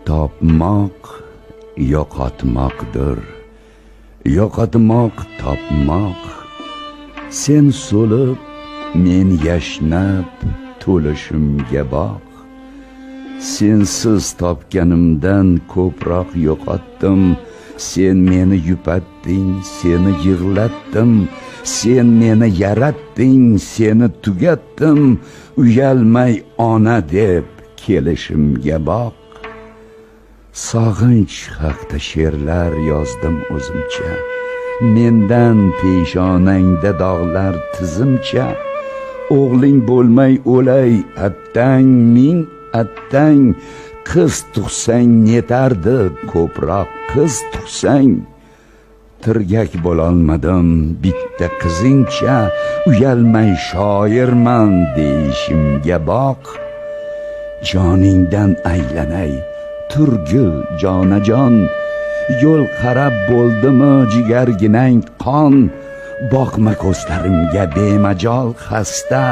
topmoq yo'qotmoqdir, yo'qotmoq topmoq. Sen so'lib men yashnab to'lishimga boq. Sensiz topganimdan ko'proq yo'qotdim. Sen meni yupatding, seni yig'latdim. Sen meni yaratding, seni tugatdim. Uyalmay ona deb kelishimga boq. Sog'inch haqda she'rlar yozdim o'zimcha. Mendan peshonangda dog'lar tizimcha. O'g'ling bo'lmay o'lay attang, ming attang. Qiz tug'sang netardi ko'proq qiz tug'sang. Tirgak bo'lolmadim bitta qizingcha. Uyalmay shoirman deyishimga boq. Joningdan aylanay turgul jonajon. Yo'l qarab bo'ldimi jigarginang qon. Boqma ko'zlarimga bemajol xasta.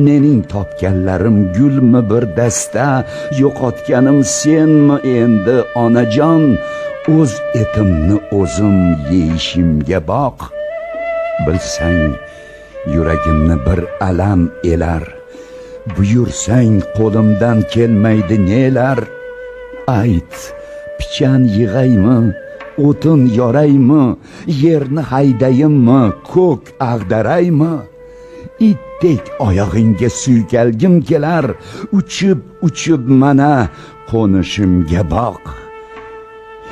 Mening topganlarim gulmi bir dasta. Yo'qotganim senmi endi onajon. O'z etimni o'zim yeyishimga boq. Bilsang yuragimni bir alam elar. Buyursang qo'limdan kelmaydi nelar. Ayt, pichan yig'aymi, o'tin yoraymi, yerni haydayimmi, ko'k ag'daraymi? Itdek oyog'ingga suykalgim kelar. Uchib mana qo'nishimga boq.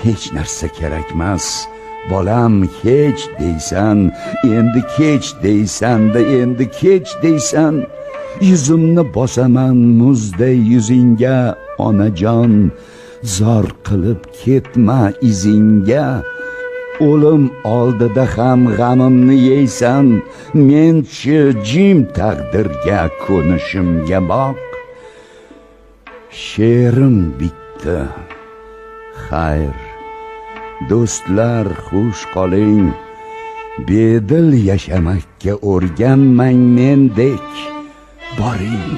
Hech narsa kerakmas bolam, hech deysan, endi kech deysan-da, endi kech deysan. Yuzimni bosaman muzday yuzingga onajon. Zor qilib ketma izingga. O'lim oldida ham g'amimni yeysan. Men-chi jim taqdirga ko'nishimga boq. She'rim bitdi. Xayr, do'stlar xush qoling. Bedil yashamakka o'rganmang mendek. Boring,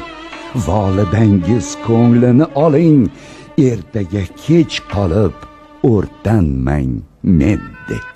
volidangiz ko'nglini oling. Ertaga kech qolib o'rtanmang mendek.